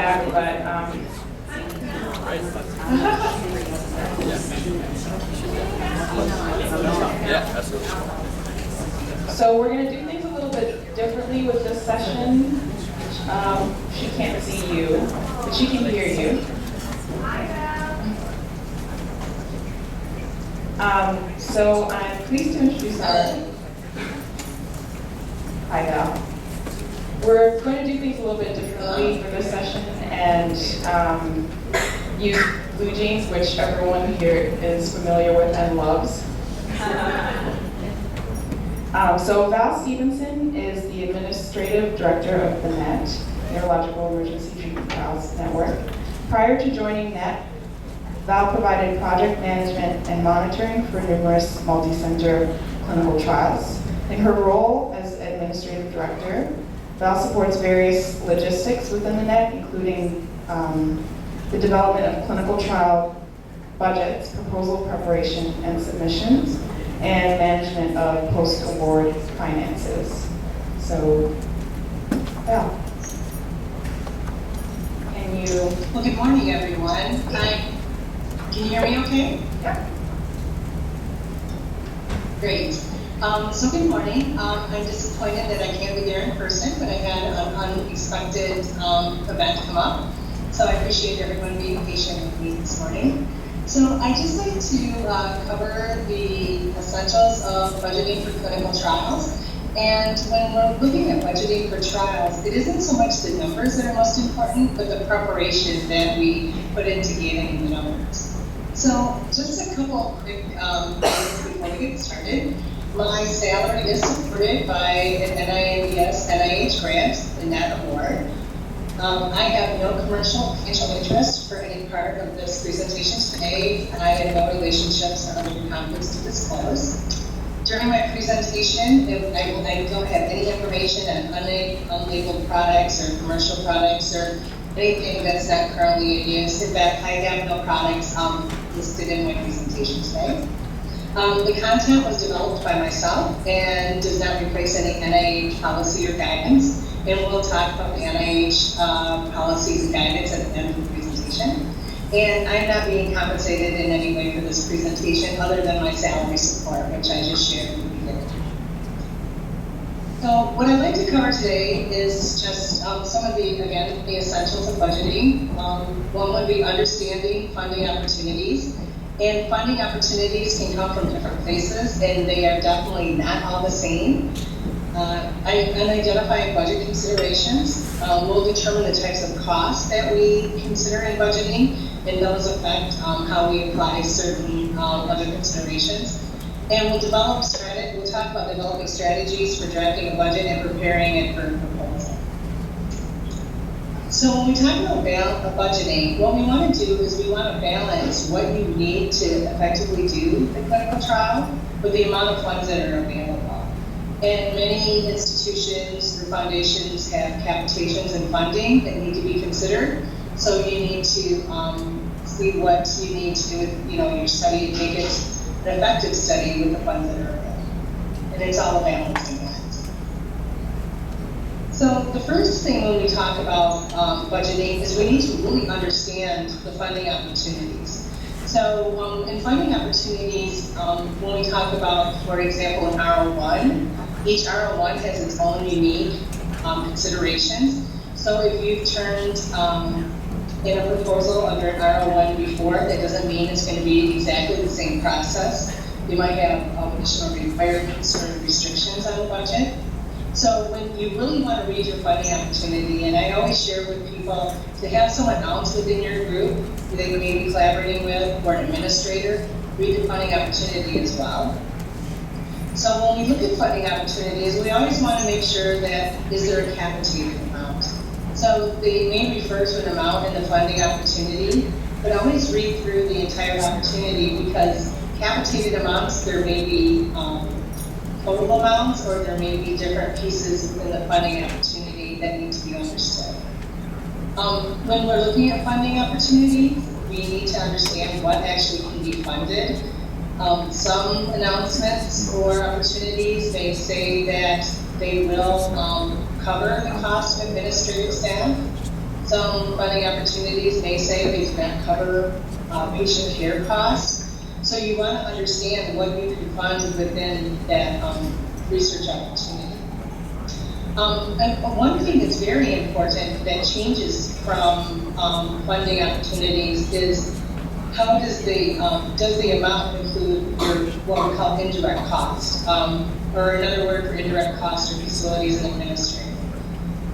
back, but Yeah, absolutely. so we're going to do things a little bit differently with this session. She can't see you, but she can hear you. So I'm pleased to introduce our... Hi, Val. We're going to do things a little bit differently for this session and use blue jeans, which everyone here is familiar with and loves. So Val Stevenson is the Administrative Director of the NET, Neurological Emergency Treatment Trials Network. Prior to joining NET, Val provided project management and monitoring for numerous multi-center clinical trials. In her role as Administrative Director, Val supports various logistics within the NET, including the development of clinical trial budgets, proposal preparation and submissions, and management of post-award finances. So, Val, can you... Well, good morning, everyone. Can you hear me okay? Yeah. Great. So good morning. I'm disappointed that I can't be there in person, but I had an unexpected event come up. So I appreciate everyone being patient with me this morning. So I just like to cover the essentials of budgeting for clinical trials. And when we're looking at budgeting for trials, it isn't so much the numbers that are most important, but the preparation that we put into getting the numbers. So just a couple quick things before we get started. My salary is supported by an NINDS-NIH grant, the NET award. I have no commercial financial interest for any part of this presentation today, and I have no relationships or other conflicts to disclose. During my presentation, I don't have any information on unlabeled products or commercial products or anything that's not currently in use. In fact, I have no products listed in my presentation today. The content was developed by myself and does not replace any NIH policy or guidance. And we'll talk about the NIH policies and guidance at the end of the presentation. And I'm not being compensated in any way for this presentation other than my salary support, which I just shared with you. So what I'd like to cover today is just some of the essentials of budgeting. One would be understanding funding opportunities. And funding opportunities can come from different places, and they are definitely not all the same. And identifying budget considerations will determine the types of costs that we consider in budgeting, and those affect how we apply certain other considerations. And we'll talk about developing strategies for drafting a budget and preparing it for a proposal. So when we talk about budgeting, what we want to do is we want to balance what you need to effectively do the clinical trial with the amount of funds that are available. And many institutions or foundations have capitations and funding that need to be considered. So you need to see what you need to do with your study to make it an effective study with the funds that are available. And it's all a balancing act. So the first thing when we talk about budgeting is we need to really understand the funding opportunities. So in funding opportunities, when we talk about, for example, an R01, each R01 has its own unique considerations. So if you've turned in a proposal under an R01 before, that doesn't mean it's going to be exactly the same process. You might have additional requirements or restrictions on the budget. So when you really want to read your funding opportunity, and I always share with people to have someone else within your group that you may be collaborating with, or an administrator, read the funding opportunity as well. So when we look at funding opportunities, we always want to make sure that, is there a capitated amount? So they may refer to an amount in the funding opportunity, but always read through the entire opportunity, because capitated amounts, there may be total amounts, or there may be different pieces within the funding opportunity that need to be understood. When we're looking at funding opportunities, we need to understand what actually can be funded. Some announcements or opportunities, they say that they will cover the cost of administrative staff. Some funding opportunities may say they do not cover patient care costs. So you want to understand what you can fund within that research opportunity. And one thing that's very important that changes from funding opportunities is how does the amount include your what we call indirect cost, or another word for indirect cost are facilities and administrative.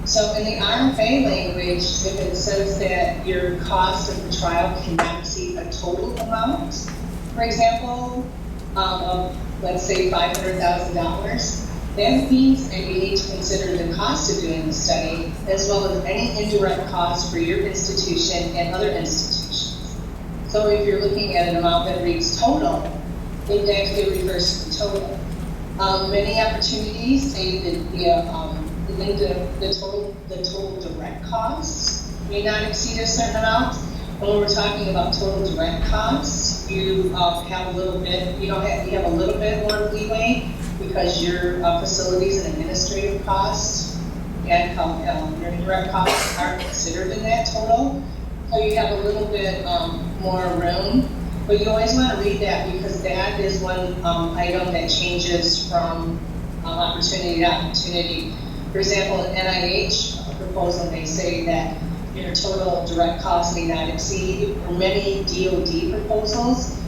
So in the RFA language, if it says that your cost of the trial cannot exceed a total amount, for example, of let's say $500,000, that means that you need to consider the cost of doing the study as well as any indirect costs for your institution and other institutions. So if you're looking at an amount that reads total, it actually refers to the total. Many opportunities say that the total direct costs may not exceed a certain amount. When we're talking about total direct costs, you have a little bit, you have a little bit more leeway because your facilities and administrative costs and your indirect costs aren't considered in that total. So you have a little bit more room, but you always want to read that because that is one item that changes from opportunity to opportunity. For example, an NIH proposal may say that your total direct costs may not exceed, or many DoD proposals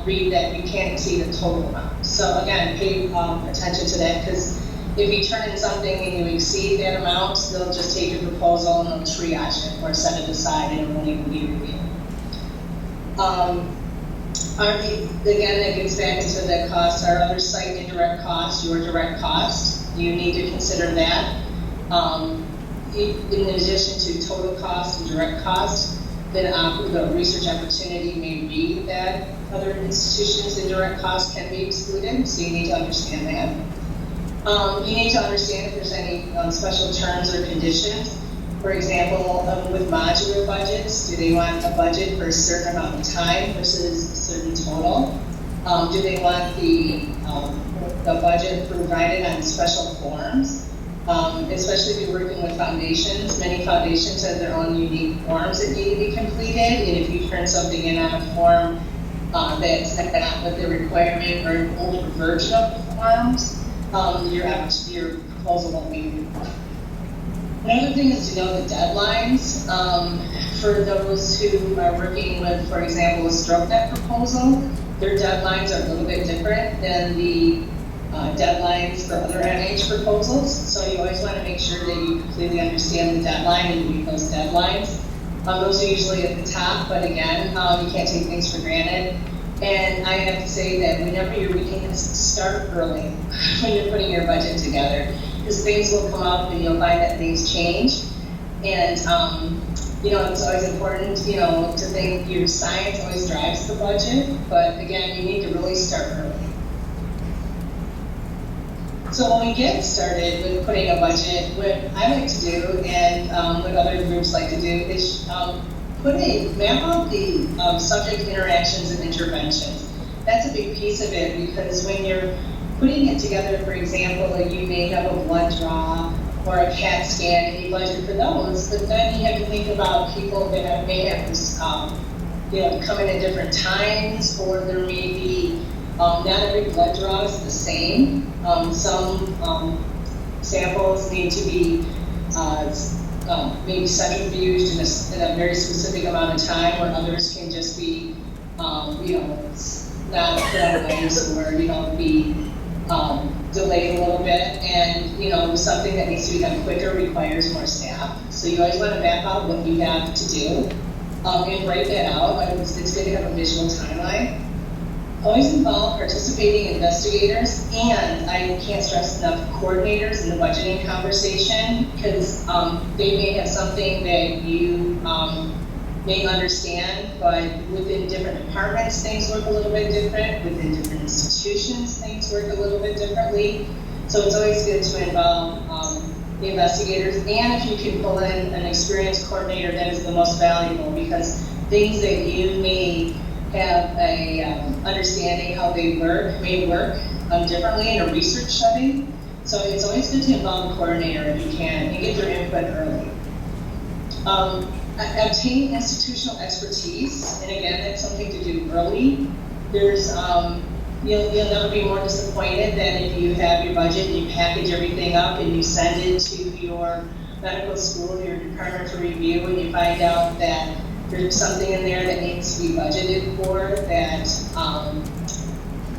read that you can't exceed a total amount. So again, pay attention to that because if you turn in something and you exceed that amount, they'll just take your proposal and they'll triage it or set it aside and it won't even be reviewed. Again, it gets back into the costs. Our other site indirect costs, your direct cost, you need to consider that. In addition to total cost and direct cost, then the research opportunity may read that other institutions' indirect costs can be excluded, so you need to understand that. You need to understand if there's any special terms or conditions. For example, with modular budgets, do they want a budget for a certain amount of time versus a certain total? Do they want the budget provided on special forms? Especially if you're working with foundations. Many foundations have their own unique forms that need to be completed, and if you turn something in on a form that's not with the requirement or an older version of the forms, your proposal won't be required. Another thing is to know the deadlines. For those who are working with, for example, a stroke net proposal, their deadlines are a little bit different than the deadlines for other NIH proposals. So you always want to make sure that you completely understand the deadline and meet those deadlines. Those are usually at the top, but again, you can't take things for granted. And I have to say that whenever you're reading this, start early when you're putting your budget together, because things will come up and you'll find that things change. And it's always important, to think your science always drives the budget, but again, you need to really start early. So when we get started with putting a budget, what I like to do and what other groups like to do is map out the subject interactions and interventions. That's a big piece of it because when you're putting it together, for example, like you may have a blood draw or a CAT scan and you budget for those, but then you have to think about people that may have this, come in at different times, or there may be, not every blood draw is the same. Some samples need to be maybe centrifuged in a very specific amount of time, where others can just be, not put on ice or, be delayed a little bit. And, something that needs to be done quicker requires more staff. So you always want to map out what you have to do and write that out. It's good to have a visual timeline. Always involve participating investigators, and I can't stress enough coordinators in the budgeting conversation, because they may have something that you may understand, but within different departments things work a little bit different, within different institutions things work a little bit differently. So it's always good to involve the investigators, and if you can pull in an experienced coordinator, that is the most valuable, because things that you may have a understanding how they may work differently in a research setting. So it's always good to involve a coordinator if you can and get their input early. Obtain institutional expertise, and again, that's something to do early. There's, you'll never be more disappointed than if you have your budget and you package everything up and you send it to your medical school, your department for review, and you find out that there's something in there that needs to be budgeted for that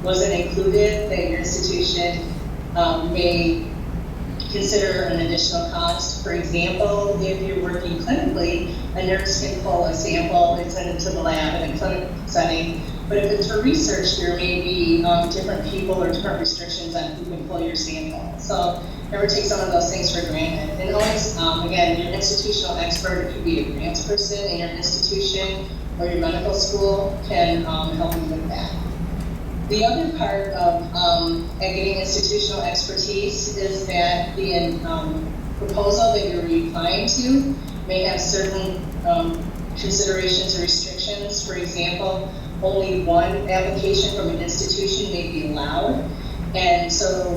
wasn't included, that your institution may consider an additional cost. For example, if you're working clinically, a nurse can pull a sample and send it to the lab in a clinical setting. But if it's for research, there may be different people or different restrictions on who can pull your sample. So never take some of those things for granted. And always, again, your institutional expert, it could be a grants person in your institution or your medical school, can help you with that. The other part of getting institutional expertise is that the proposal that you're replying to may have certain considerations or restrictions. For example, only one application from an institution may be allowed. And so,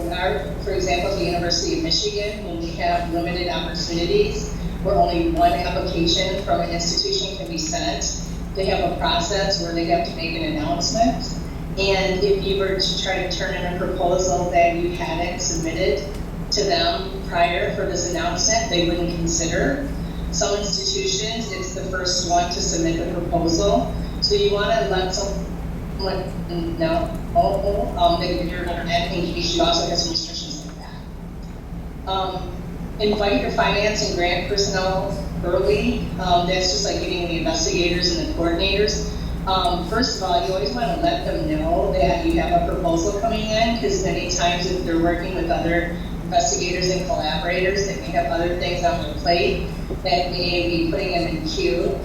for example, at the University of Michigan, when we have limited opportunities where only one application from an institution can be sent, they have a process where they have to make an announcement. And if you were to try to turn in a proposal that you hadn't submitted to them prior for this announcement, they wouldn't consider. Some institutions, it's the first one to submit the proposal. So you want to let someone know that you're under that in case you also have some restrictions like that. Invite your finance and grant personnel early. That's just like getting the investigators and the coordinators. First of all, you always want to let them know that you have a proposal coming in, because many times if they're working with other investigators and collaborators, they may have other things on their plate that may be putting them in queue.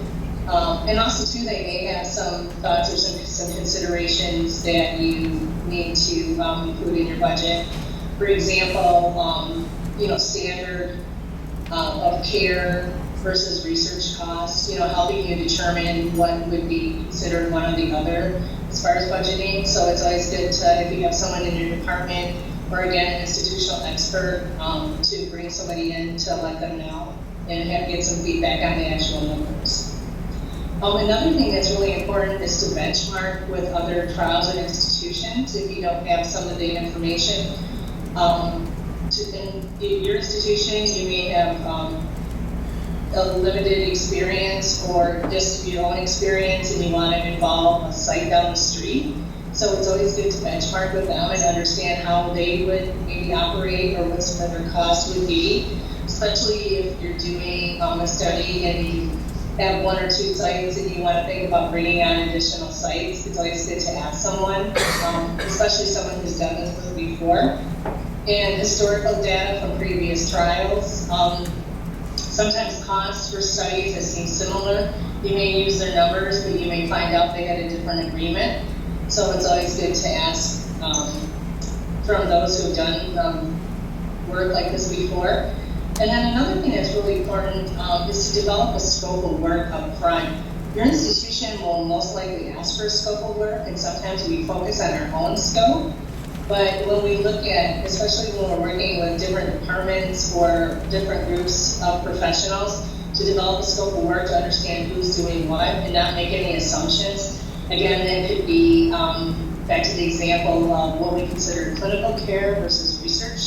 And also too, they may have some thoughts or some considerations that you need to include in your budget. For example, standard of care versus research costs, helping you determine what would be considered one or the other as far as budgeting. So it's always good to, if you have someone in your department, or again, an institutional expert, to bring somebody in to let them know and get some feedback on the actual numbers. Another thing that's really important is to benchmark with other trials and institutions if you don't have some of the information. In your institution, you may have a limited experience or just your own experience, and you want to involve a site down the street. So it's always good to benchmark with them and understand how they would maybe operate or what some of their costs would be, especially if you're doing a study and you have one or two sites and you want to think about bringing on additional sites. It's always good to ask someone, especially someone who's done this work before. And historical data from previous trials. Sometimes costs for studies that seem similar, you may use their numbers, but you may find out they had a different agreement. So it's always good to ask from those who have done work like this before. And then another thing that's really important is to develop a scope of work up front. Your institution will most likely ask for a scope of work, and sometimes we focus on our own scope. But when we look at, especially when we're working with different departments or different groups of professionals, to develop a scope of work to understand who's doing what and not make any assumptions. Again, that could be, back to the example of what we consider clinical care versus research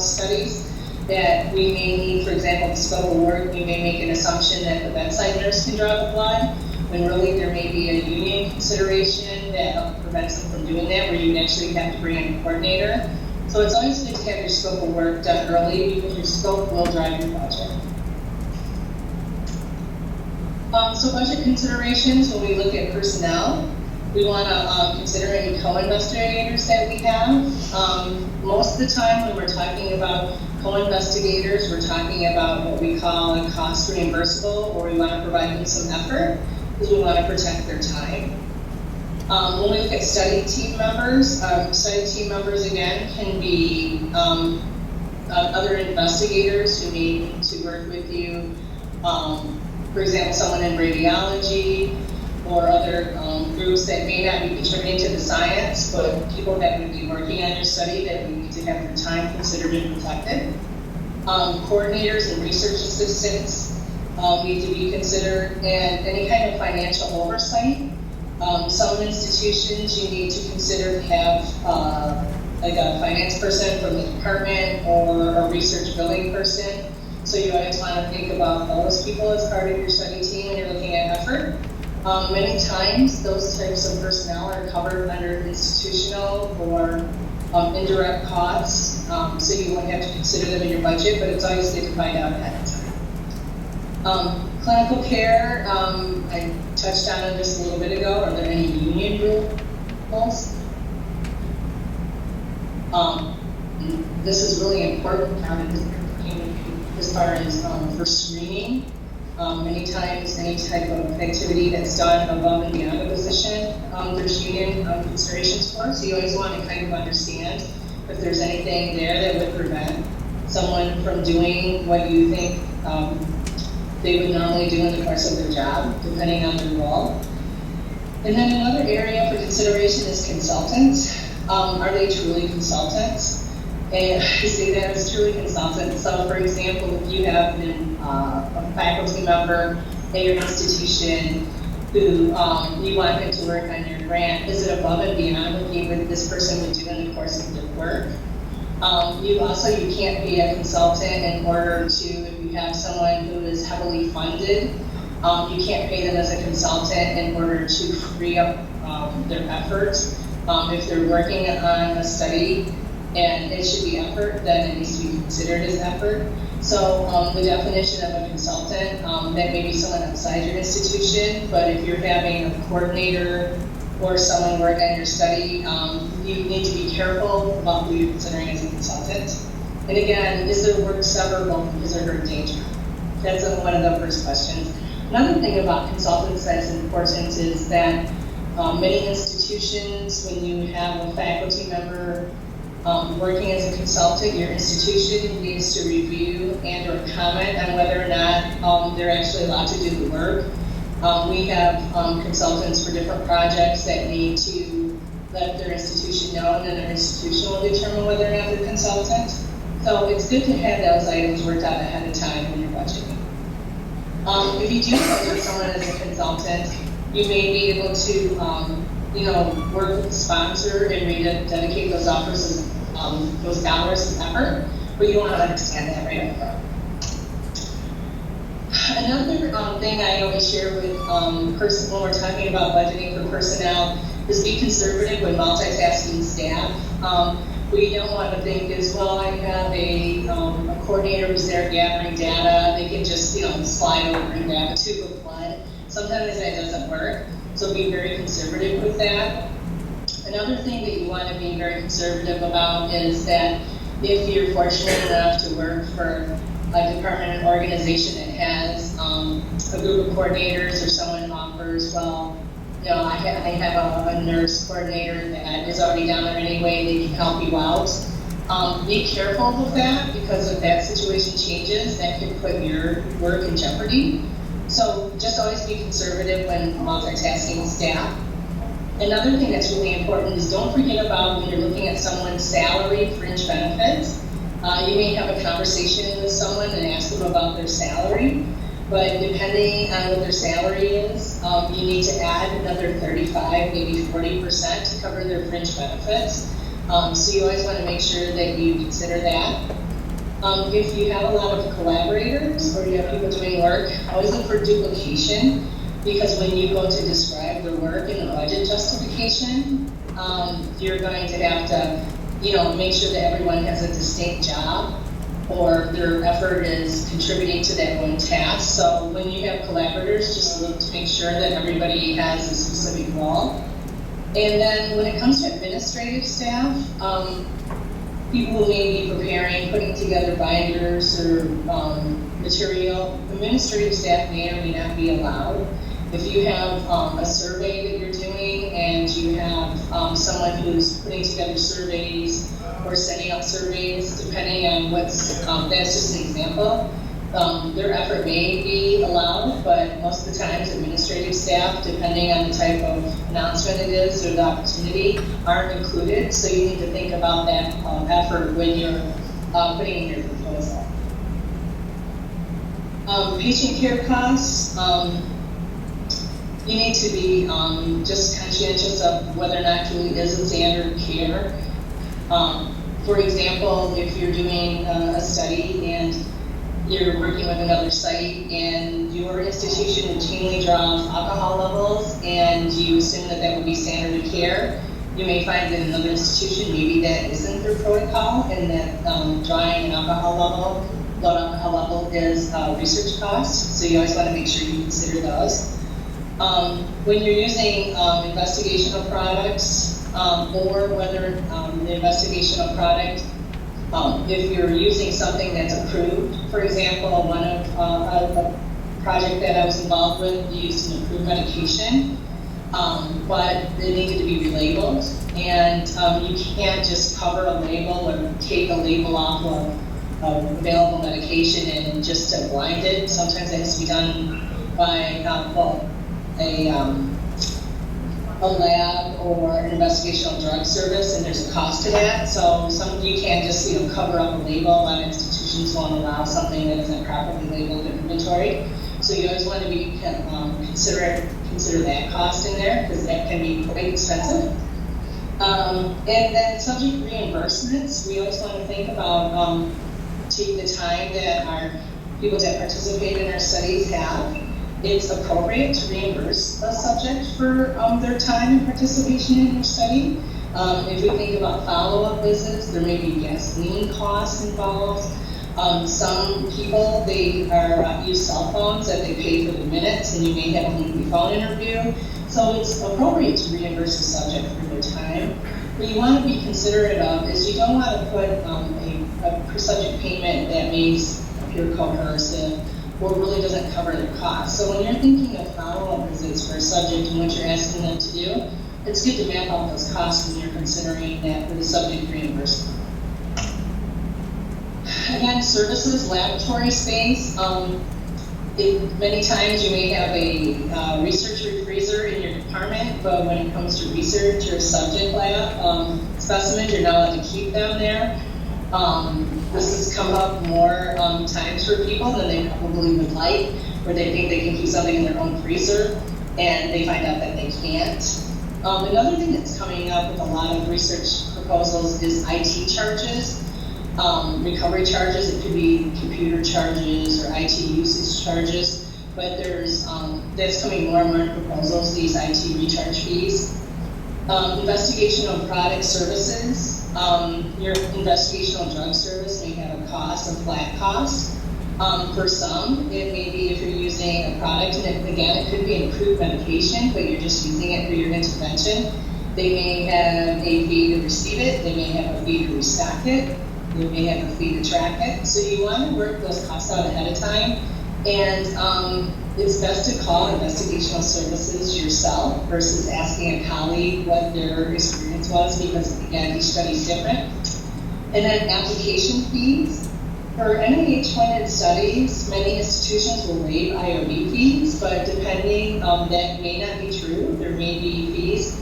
studies, that we may need, for example, the scope of work, we may make an assumption that the bedside nurse can draw the blood, when really there may be a union consideration that prevents them from doing that, where you would actually have to bring in a coordinator. So it's always good to have your scope of work done early, because your scope will drive your budget. So budget considerations, when we look at personnel, we want to consider any co-investigators that we have. Most of the time when we're talking about co-investigators, we're talking about what we call a cost reimbursable, or we want to provide them some effort because we want to protect their time. When we look at study team members again can be other investigators who need to work with you. For example, someone in radiology, or other groups that may not be contributing to the science, but people that would be working on your study that we need to have their time considered and protected. Coordinators and research assistants, need to be considered, and any kind of financial oversight. Some institutions you need to consider have like a finance person from the department or a research building person. So you always want to think about those people as part of your study team when you're looking at effort. Many times those types of personnel are covered under institutional or indirect costs, so you won't have to consider them in your budget, but it's always good to find out ahead of time. Clinical care, I touched on it just a little bit ago. Are there any union rules? This is really important as far as for screening. Many times, any type of activity that's done above and beyond a position, there's union considerations for. So you always want to kind of understand if there's anything there that would prevent someone from doing what you think they would normally do in the course of their job, depending on their role. And then another area for consideration is consultants. Are they truly consultants? And I say that as truly consultants. So for example, if you have a faculty member at your institution who you want him to work on your grant, is it above and beyond what this person would do in the course of their work? You can't be a consultant in order to, if you have someone who is heavily funded, you can't pay them as a consultant in order to free up their efforts. If they're working on a study and it should be effort, then it needs to be considered as effort. So the definition of a consultant, that may be someone outside your institution, but if you're having a coordinator or someone work on your study, you need to be careful about who you're considering as a consultant. And again, is their work severable from his or her day job? That's one of the first questions. Another thing about consultants that's important is that many institutions, when you have a faculty member working as a consultant, your institution needs to review and or comment on whether or not they're actually allowed to do the work. We have consultants for different projects that need to let their institution know, and then their institution will determine whether or not they're consultant. So it's good to have those items worked out ahead of time when you're budgeting. If you do budget someone as a consultant, you may be able to work with the sponsor and dedicate those offers as those dollars as effort, but you want to understand that right up front. Another thing I always share with when we're talking about budgeting for personnel is be conservative when multitasking staff. We don't want to think as, well, I have a coordinator who's there gathering data, they can just slide over and grab a tube of blood. Sometimes that doesn't work, so be very conservative with that. Another thing that you want to be very conservative about is that if you're fortunate enough to work for a department or organization that has a group of coordinators, or someone offers, well, I have a nurse coordinator that is already down there anyway, they can help you out. Be careful with that, because if that situation changes, that could put your work in jeopardy. So just always be conservative when multitasking staff. Another thing that's really important is don't forget about when you're looking at someone's salary, fringe benefits. You may have a conversation with someone and ask them about their salary, but depending on what their salary is, you need to add another 35, maybe 40% to cover their fringe benefits. So you always want to make sure that you consider that. If you have a lot of collaborators or you have people doing work, always look for duplication, because when you go to describe their work in the budget justification, you're going to have to make sure that everyone has a distinct job or their effort is contributing to that one task. So when you have collaborators, just look to make sure that everybody has a specific role. And then when it comes to administrative staff, people who may be preparing, putting together binders or material, administrative staff may or may not be allowed. If you have a survey that you're doing and you have someone who's putting together surveys or setting up surveys, depending on what's, that's just an example, their effort may be allowed, but most of the times administrative staff, depending on the type of announcement it is or the opportunity, aren't included. So you need to think about that effort when you're putting in your proposal. Patient care costs, you need to be just conscientious of whether or not truly is a standard care. For example, if you're doing a study and you're working with another site and your institution routinely draws alcohol levels and you assume that that would be standard of care, you may find that another institution, maybe that isn't their protocol, and that drawing an alcohol level, blood alcohol level, is research cost. So you always want to make sure you consider those. When you're using investigational products, or whether the investigational product, if you're using something that's approved, for example, one of a project that I was involved with used an approved medication, but it needed to be relabeled, and you can't just cover a label or take a label off of available medication and just blind it. Sometimes it has to be done by a lab or an investigational drug service, and there's a cost to that. So you can't just cover up a label. A lot of institutions won't allow something that isn't properly labeled in inventory. So you always want to be consider that cost in there, because that can be quite expensive. And then subject reimbursements, we always want to think about take the time that our people that participate in our studies have. It's appropriate to reimburse a subject for their time and participation in your study. If we think about follow-up visits, there may be gasoline costs involved. Some people, they use cell phones that they pay for the minutes, and you may have a lengthy phone interview. So it's appropriate to reimburse a subject for their time. What you want to be considerate of is you don't want to put a per subject payment that may appear coercive or really doesn't cover their costs. So when you're thinking of follow-up visits for a subject and what you're asking them to do, it's good to map out those costs when you're considering that for the subject reimbursement. Again, services, laboratory space. Many times you may have a research freezer in your department, but when it comes to research or subject lab specimens, you're not allowed to keep them there. This has come up more times for people than they probably would like, where they think they can keep something in their own freezer, and they find out that they can't. Another thing that's coming up with a lot of research proposals is IT charges, recovery charges. It could be computer charges or IT usage charges, but there's that's coming more and more in proposals, these IT recharge fees. Investigational product services. Your investigational drug service may have a cost, a flat cost. For some, it may be if you're using a product, and again, it could be an approved medication, but you're just using it for your intervention. They may have a fee to receive it. They may have a fee to restock it. They may have a fee to track it. So you want to work those costs out ahead of time. And it's best to call investigational services yourself versus asking a colleague what their experience was, because again, each study is different. And then application fees. For NIH-funded studies, many institutions will waive IRB fees, but depending, that may not be true. There may be fees,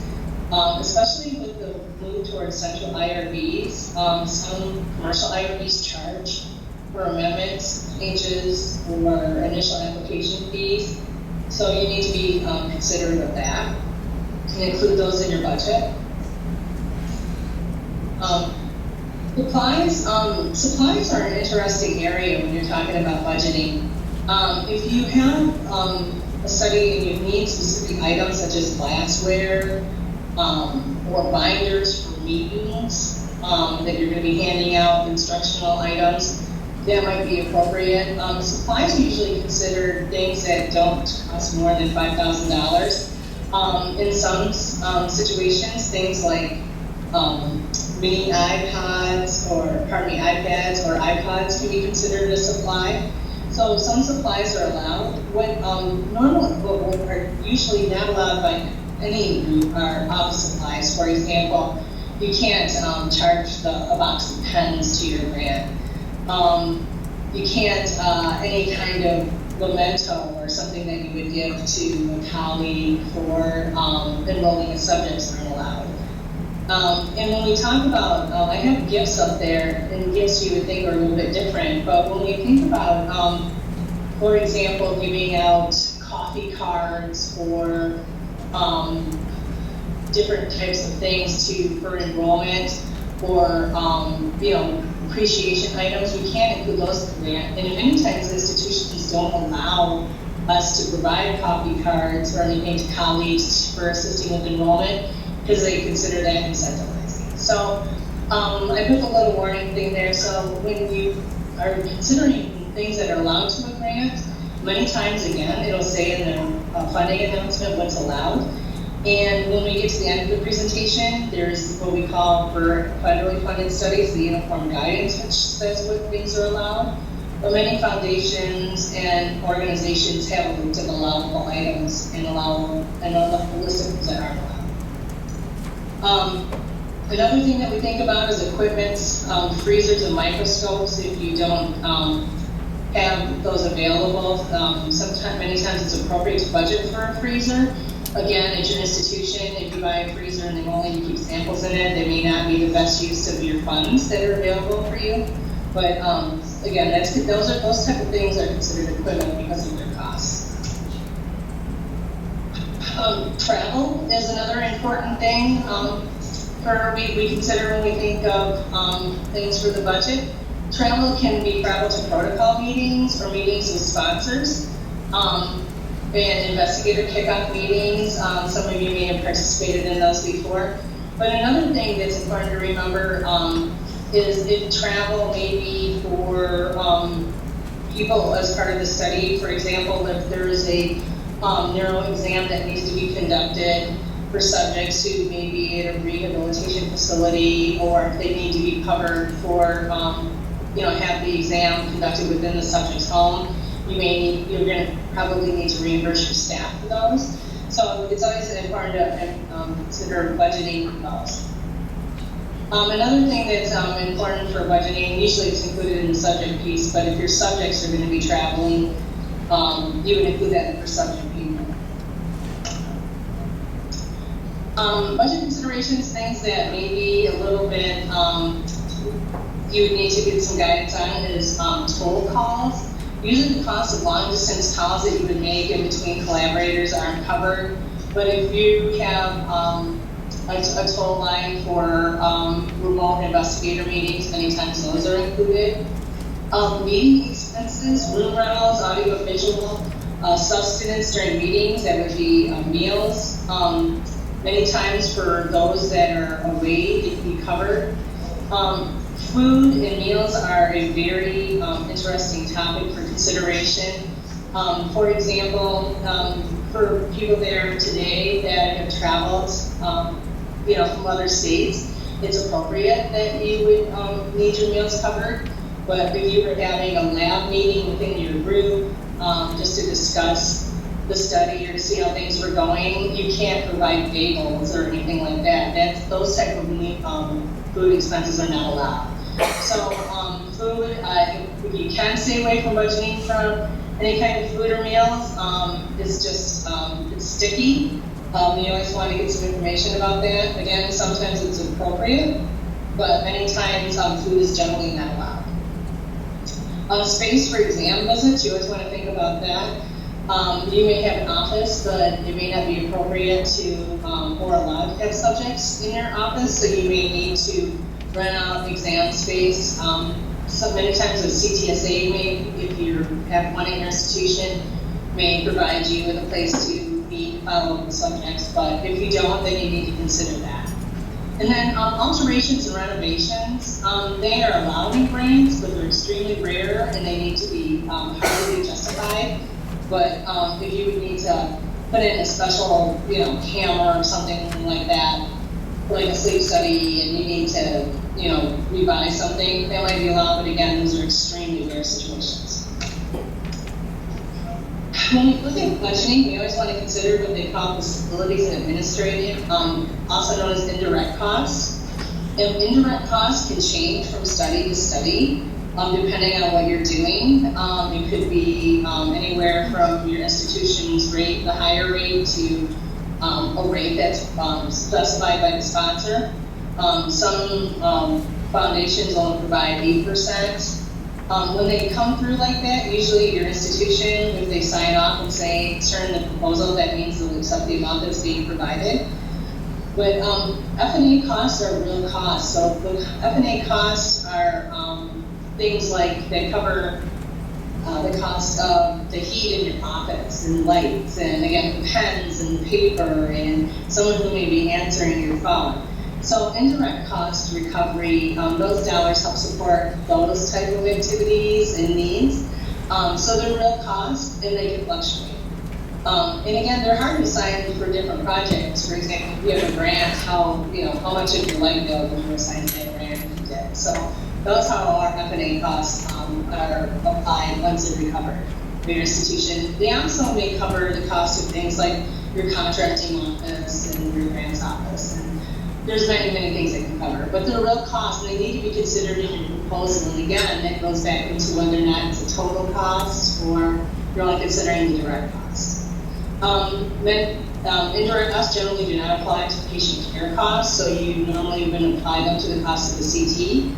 especially with the move towards central IRBs. Some commercial IRBs charge for amendments, changes, or initial application fees. So you need to be considerate of that and include those in your budget. Supplies are an interesting area when you're talking about budgeting. If you have a study and you need specific items such as glassware or binders for meetings that you're going to be handing out, instructional items, that might be appropriate. Supplies are usually considered things that don't cost more than $5,000. In some situations, things like mini iPads or iPods can be considered a supply. So some supplies are allowed. What are usually not allowed by any group are office supplies. For example, you can't charge a box of pens to your grant. You can't, any kind of memento or something that you would give to a colleague for enrolling in subjects aren't allowed. And when we talk about, I have gifts up there, and gifts you would think are a little bit different, but when we think about For example, giving out coffee cards or different types of things for enrollment or appreciation items. We can't include those in the grant. And many times institutions don't allow us to provide coffee cards or anything to colleagues for assisting with enrollment because they consider that incentivizing. So I put a little warning thing there. So when you are considering things that are allowed to a grant, many times again, it'll say in the funding announcement what's allowed. And when we get to the end of the presentation, there's what we call for federally funded studies, the uniform guidance, which says what things are allowed. But many foundations and organizations have a list of allowable items and a list of things that aren't allowed. Another thing that we think about is equipment, freezers and microscopes. If you don't have those available, many times it's appropriate to budget for a freezer. Again, at your institution, if you buy a freezer and they only keep samples in it, they may not be the best use of your funds that are available for you. But again, those type of things are considered equipment because of their costs. Travel is another important thing we consider when we think of things for the budget. Travel can be travel to protocol meetings or meetings with sponsors. And investigator kickoff meetings. Some of you may have participated in those before. But another thing that's important to remember is if travel may be for people as part of the study. For example, if there is a neuro exam that needs to be conducted for subjects who may be at a rehabilitation facility, or if they need to be covered for, have the exam conducted within the subject's home, you're going to probably need to reimburse your staff for those. So it's always important to consider budgeting for those. Another thing that's important for budgeting, usually it's included in the subject piece, but if your subjects are going to be traveling, you would include that in your subject piece. Budget considerations, things that maybe a little bit you would need to get some guidance on is toll calls. Usually the cost of long distance calls that you would make in between collaborators aren't covered, but if you have a toll line for remote investigator meetings, many times those are included. Meeting expenses, room rentals, audio visual, sustenance during meetings, that would be meals. Many times for those that are away, it can be covered. Food and meals are a very interesting topic for consideration. For example, for people there today that have traveled, from other states, it's appropriate that you would need your meals covered. But if you were having a lab meeting within your group, just to discuss the study or to see how things were going, you can't provide bagels or anything like that. Those type of food expenses are not allowed. So food, you can stay away from budgeting for any kind of food or meals. It's just, it's sticky. You always want to get some information about that. Again, sometimes it's appropriate, but many times food is generally not allowed. Space for exam visits, you always want to think about that. You may have an office, but it may not be appropriate to or allowed to have subjects in your office, so you may need to rent out exam space. So many times the CTSA may, if you have one in your institution, may provide you with a place to be follow the subjects, but if you don't, then you need to consider that. And then alterations and renovations, they are allowed in grants, but they're extremely rare and they need to be highly justified. But if you would need to put in a special, camera or something like that, like a sleep study, and you need to, revise something, that might be allowed, but again, those are extremely rare situations. When we look at budgeting, we always want to consider what they call facilities and administrative, also known as indirect costs. And indirect costs can change from study to study, depending on what you're doing. It could be anywhere from your institution's rate, the higher rate, to a rate that's specified by the sponsor. Some foundations only provide 8%. When they come through like that, usually your institution, if they sign off and say, turn the proposal, that means they'll accept the amount that's being provided. But F&A costs are real costs. So the F&A costs are things like they cover the cost of the heat in your office and lights, and again, pens and paper, and someone who may be answering your phone. So indirect cost recovery, those dollars help support those type of activities and needs. So they're real costs, and they can fluctuate. And again, they're hard to assign for different projects. For example, if you have a grant, how much of your light bill would you assign to that grant if you did? So those how our F&A costs are applied once they're recovered for your institution. They also may cover the cost of things like your contracting office and your grants office. And there's many, many things they can cover, but they're real costs, and they need to be considered in your proposal. And again, that goes back into whether or not it's a total cost or you're only considering the direct costs. Indirect costs generally do not apply to patient care costs, so you normally wouldn't apply them to the cost of the CT.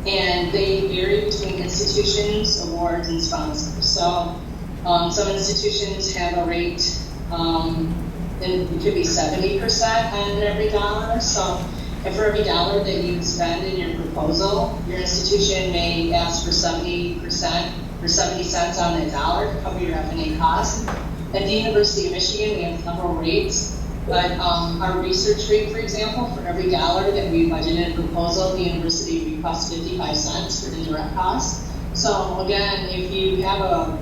And they vary between institutions, awards, and sponsors. So some institutions have a rate, and it could be 70% on every dollar. So if for every dollar that you spend in your proposal, your institution may ask for 70% or 70 cents on that dollar to cover your F&A costs. At the University of Michigan, we have several rates. But our research rate, for example, for every dollar that we budget in a proposal, the university requests 55 cents for indirect costs. So again, if you have an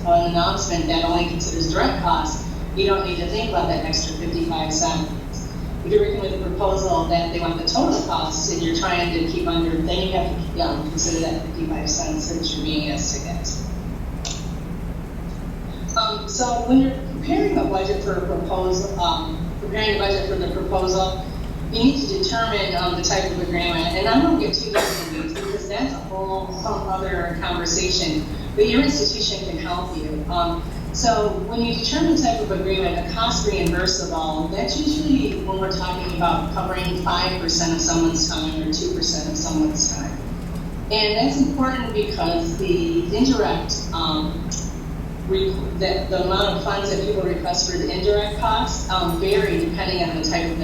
announcement that only considers direct costs, you don't need to think about that extra 55 cents. If you're working with a proposal that they want the total costs and you're trying to keep under, then you have to consider that 55 cents that you're being asked to get. So when you're preparing a budget for a proposal, preparing a budget for the proposal, you need to determine the type of agreement. And I won't get too deep into these because that's a whole other conversation. But your institution can help you. So when you determine the type of agreement, a cost reimbursable, that's usually when we're talking about covering 5% of someone's time or 2% of someone's time. And that's important because the indirect the amount of funds that people request for the indirect costs vary depending on the type of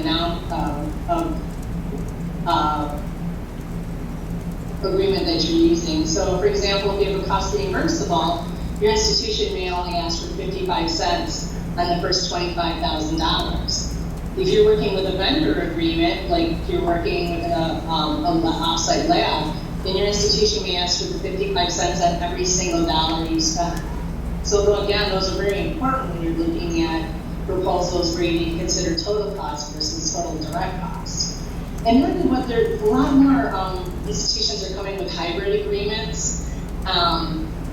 agreement that you're using. So for example, if you have a cost reimbursable, your institution may only ask for 55 cents on the first $25,000. If you're working with a vendor agreement, like you're working with an offsite lab, then your institution may ask for the 55 cents on every single dollar you spend. So again, those are very important when you're looking at proposals where you need to consider total cost versus total direct cost. And really a lot more institutions are coming with hybrid agreements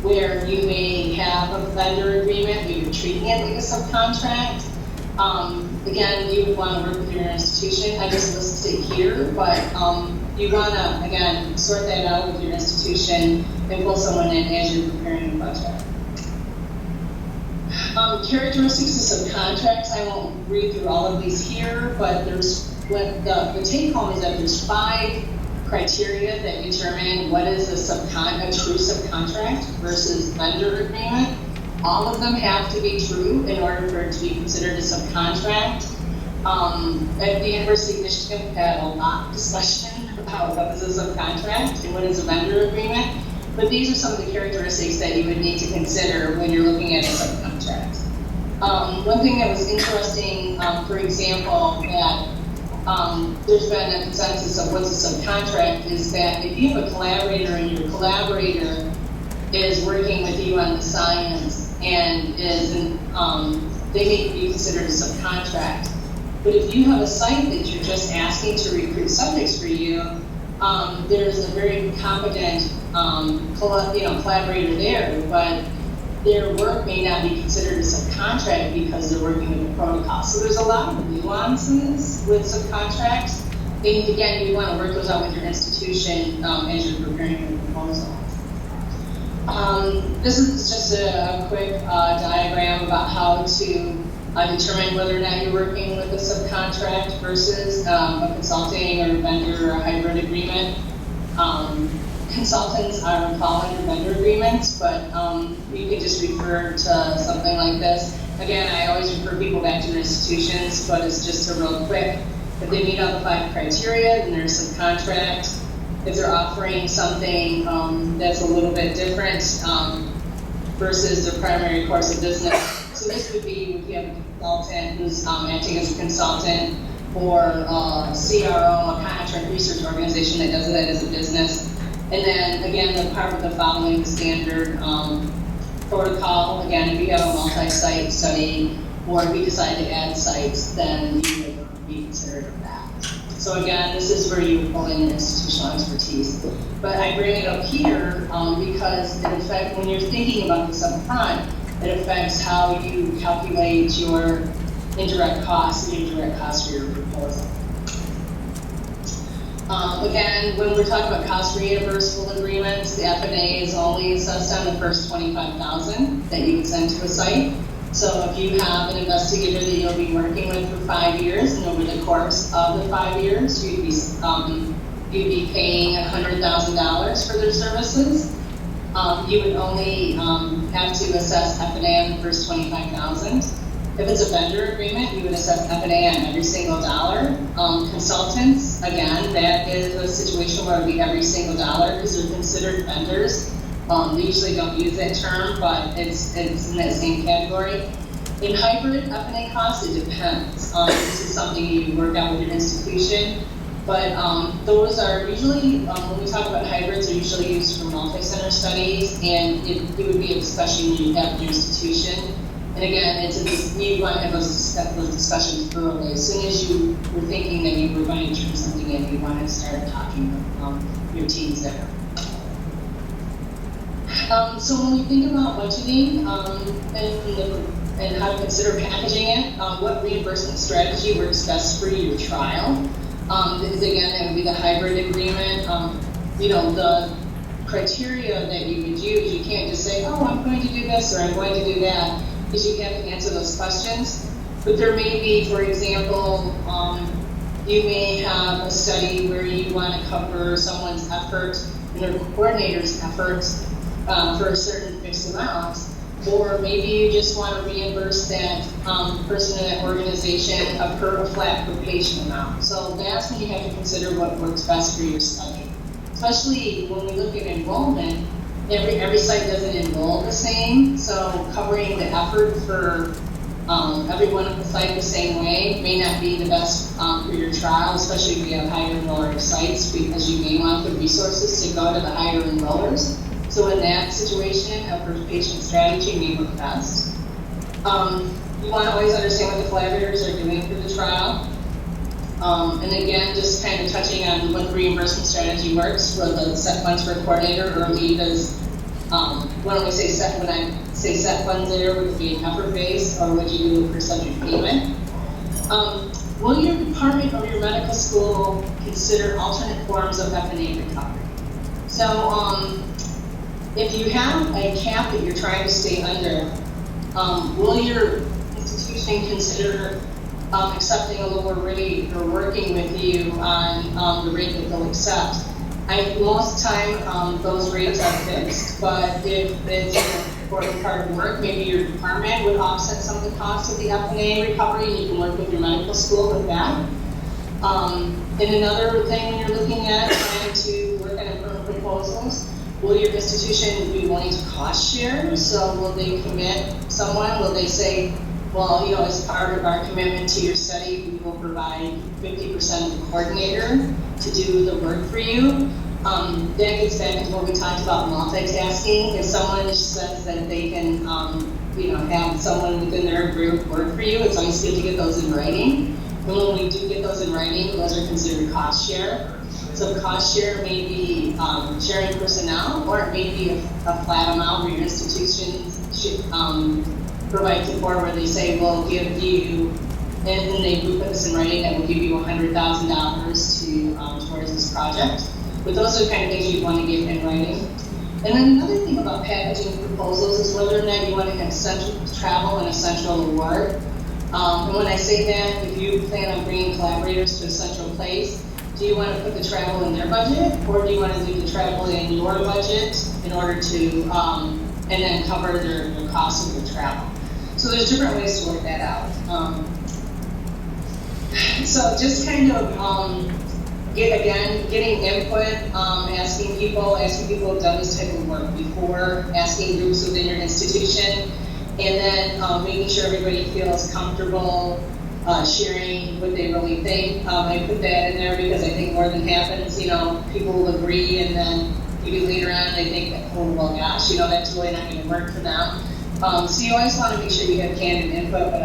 where you may have a vendor agreement where you're treating it like a subcontract. Again, you would want to work with your institution. I just listed it here, but you want to, again, sort that out with your institution and pull someone in as you're preparing a budget. Characteristics of subcontracts, I won't read through all of these here, but there's the take home is that there's 5 criteria that determine what is a true subcontract versus vendor agreement. All of them have to be true in order for it to be considered a subcontract. At the University of Michigan, we had a lot of discussion about what is a subcontract and what is a vendor agreement. But these are some of the characteristics that you would need to consider when you're looking at a subcontract. One thing that was interesting, for example, that there's been a consensus of what's a subcontract is that if you have a collaborator and your collaborator is working with you on the science and they may be considered a subcontract. But if you have a site that you're just asking to recruit subjects for you, there's a very competent collaborator there, but their work may not be considered a subcontract because they're working with a protocol. So there's a lot of nuances with subcontracts. And again, you want to work those out with your institution as you're preparing your proposal. This is just a quick diagram about how to determine whether or not you're working with a subcontract versus a consulting or vendor or a hybrid agreement. Consultants are fall under vendor agreements, but you could just refer to something like this. Again, I always refer people back to their institutions, but it's just a real quick. If they meet all the 5 criteria, then there's some contract. If they're offering something that's a little bit different versus their primary course of business. So this would be if you have a consultant who's acting as a consultant, or a CRO, a contract research organization that does that as a business. And then again, the part of the following standard protocol. Again, if you have a multi-site study, or if you decide to add sites, then you would be considered of that. So again, this is where you pull in institutional expertise. But I bring it up here because it affects, when you're thinking about this up front, it affects how you calculate your indirect costs and your direct costs for your proposal. Again, when we're talking about cost reimbursable agreements, the F&A is only assessed on the first $25,000 that you can send to a site. So if you have an investigator that you'll be working with for 5 years, and over the course of the 5 years, you'd be paying $100,000 for their services. You would only have to assess F&A on the first $25,000. If it's a vendor agreement, you would assess F&A on every single dollar. Consultants, again, that is a situation where it would be every single dollar because they're considered vendors. They usually don't use that term, but it's in that same category. In hybrid F&A costs, it depends. This is something you work out with your institution. But those are usually, when we talk about hybrids, are usually used for multi-center studies, and it would be a discussion you have with your institution. And again, you want to have those discussions early. As soon as you were thinking that you were going to turn something in, you want to start talking with your teams there. So when we think about budgeting and how to consider packaging it, what reimbursement strategy works best for your trial? Because again, that would be the hybrid agreement. The criteria that you would use, you can't just say, oh, I'm going to do this or I'm going to do that, because you have to answer those questions. But there may be, for example, you may have a study where you want to cover someone's effort and their coordinator's efforts for a certain fixed amount. Or maybe you just want to reimburse that person in that organization a flat per patient amount. So that's when you have to consider what works best for your study. Especially when we look at enrollment, every site doesn't enroll the same, so covering the effort for everyone at the site the same way may not be the best for your trial, especially if you have higher enroller sites, because you may want the resources to go to the higher enrollers. So in that situation, a per patient strategy may work best. You want to always understand what the collaborators are doing for the trial. And again, just kind of touching on what the reimbursement strategy works for the set funds for a coordinator or lead is, when I say set funds there, would it be an effort base or would you do a percentage payment? Will your department or your medical school consider alternate forms of F&A recovery? So if you have a cap that you're trying to stay under, will your institution consider accepting a lower rate or working with you on the rate that they'll accept? Most time those rates are fixed, but if it's an important part of work, maybe your department would offset some of the costs of the F&A recovery, and you can work with your medical school with that. And another thing when you're looking at trying to work on improvement proposals, will your institution be willing to cost share? So will they commit someone? Will they say, well, as part of our commitment to your study, we will provide 50% of the coordinator to do the work for you? That gets back into what we talked about multitasking. If someone says that they can, have someone within their group work for you, it's always good to get those in writing. And when we do get those in writing, those are considered cost share. So cost share may be sharing personnel, or it may be a flat amount where your institutions should provide support where they say, we'll give you, and then they put this in writing that will give you $100,000 to towards this project. But those are the kind of things you want to get in writing. And then another thing about packaging proposals is whether or not you want to have central travel and a central award. And when I say that, if you plan on bringing collaborators to a central place, do you want to put the travel in their budget, or do you want to do the travel in your budget in order to, and then cover their cost of the travel? So there's different ways to work that out. So just kind of getting input, asking people who've done this type of work before, asking groups within your institution, and then making sure everybody feels comfortable sharing what they really think. I put that in there because I think more than happens, people will agree, and then maybe later on they think, oh, well, gosh, that's really not going to work for them. So you always want to make sure you have candid input, but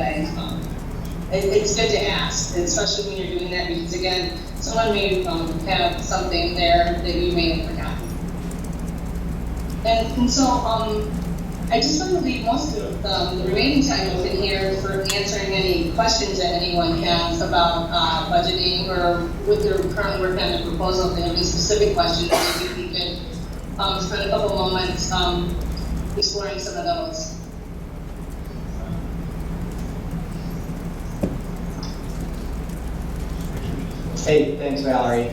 it's good to ask, especially when you're doing that, because again, someone may have something there that you may have forgotten. And so I just want to leave most of the remaining time open here for answering any questions that anyone has about budgeting, or what they're currently working on the proposal. If they have any specific questions, maybe we could spend a couple moments exploring some of those. Hey, thanks, Valerie.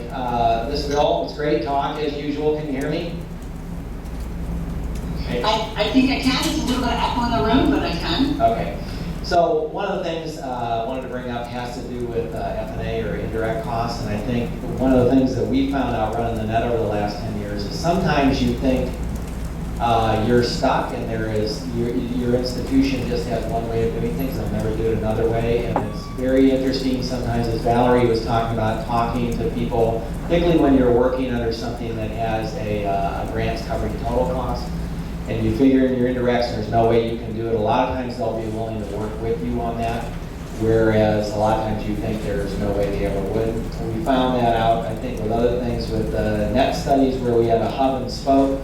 This is Bill. It's great talk as usual. Can you hear me? Okay. I think I can. It's a little bit of echo in the room, but I can. Okay. So one of the things I wanted to bring up has to do with F&A, or indirect costs, and I think one of the things that we found out running the net over the last 10 years is sometimes you think you're stuck, and there is your institution just has one way of doing things, and they'll never do it another way. And it's very interesting sometimes, as Valerie was talking about, talking to people, particularly when you're working under something that has a grants covering total cost, and you figure in your indirects and there's no way you can do it. A lot of times they'll be willing to work with you on that, whereas a lot of times you think there's no way they ever would. And we found that out, I think, with other things, with the net studies where we have a hub and spoke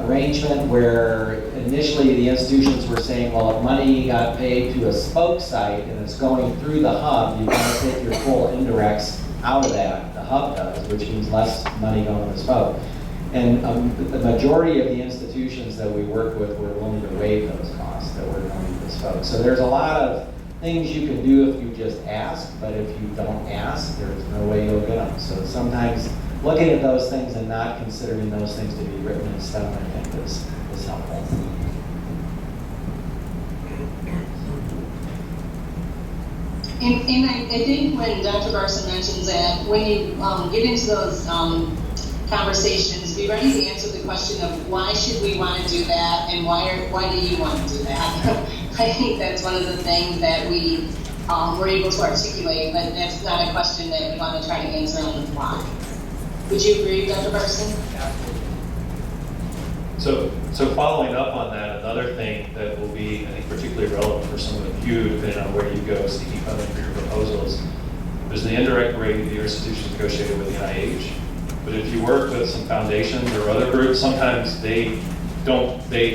arrangement, where initially the institutions were saying, well, if money got paid to a spoke site and it's going through the hub, you've got to take your full indirects out of that. The hub does, which means less money going to the spoke. And the majority of the institutions that we work with were willing to waive those costs that were going to the spoke. So there's a lot of things you can do if you just ask, but if you don't ask, there's no way you'll get them. So sometimes looking at those things and not considering those things to be written in stone, I think is helpful. And I think when Dr. Barson mentions that, when you get into those conversations, be ready to answer the question of why should we want to do that, and why do you want to do that? I think that's one of the things that we were able to articulate, but that's not a question that we want to try to answer on the fly. Would you agree, Dr. Barson? So following up on that, another thing that will be, I think, particularly relevant for someone like you, depending on where you go seeking funding for your proposals, is the indirect rate that your institution negotiated with the NIH. But if you work with some foundations or other groups, sometimes they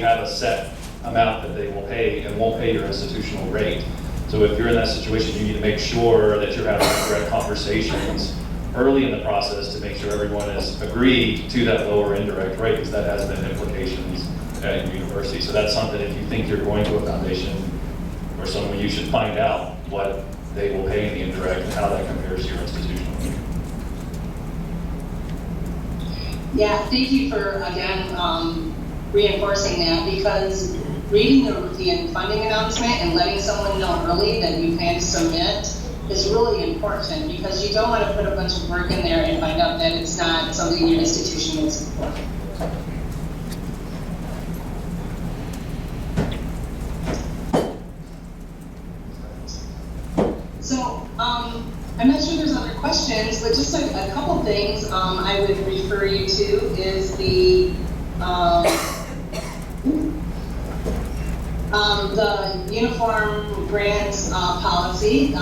have a set amount that they will pay and won't pay your institutional rate. So if you're in that situation, you need to make sure that you're having direct conversations early in the process to make sure everyone is agreed to that lower indirect rate, because that has been implications at your university. So that's something, if you think you're going to a foundation or someone, you should find out what they will pay in the indirect and how that compares to your institutional. Yeah, thank you for, again, reinforcing that, because reading the funding announcement and letting someone know early that you plan to submit is really important, because you don't want to put a bunch of work in there and find out that it's not something your institution will support. So, I'm not sure there's other questions, but just a couple things I would refer you to is the uniform grants policy.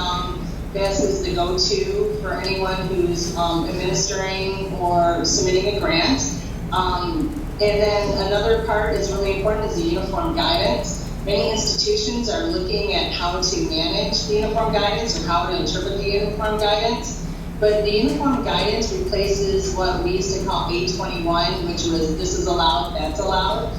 This is the go-to for anyone who's administering or submitting a grant. And then another part that's really important is the uniform guidance. Many institutions are looking at how to manage the uniform guidance or how to interpret the uniform guidance. But the uniform guidance replaces what we used to call 821, which was this is allowed, that's allowed.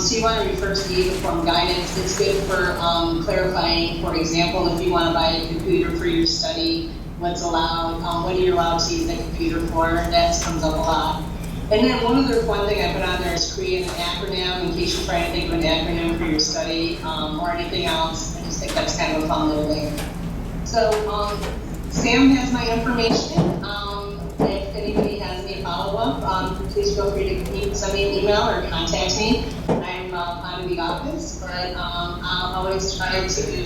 So you want to refer to the uniform guidance. It's good for clarifying, for example, if you want to buy a computer for your study, what's allowed, what are you allowed to use the computer for, that comes up a lot. And then one other fun thing I put on there is create an acronym in case you're trying to think of an acronym for your study or anything else. I just think that's kind of a fun little thing. So Sam has my information. If anybody has any follow-up, please feel free to send me an email or contact me. I'm out of the office, but I'll always try to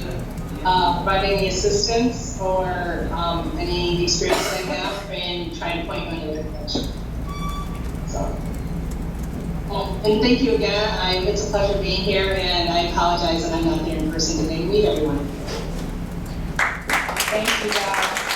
provide any assistance or any experience I have in trying to point you in the right direction. So, and thank you again. It's a pleasure being here, and I apologize that I'm not there in person today to meet everyone. Thank you, Val.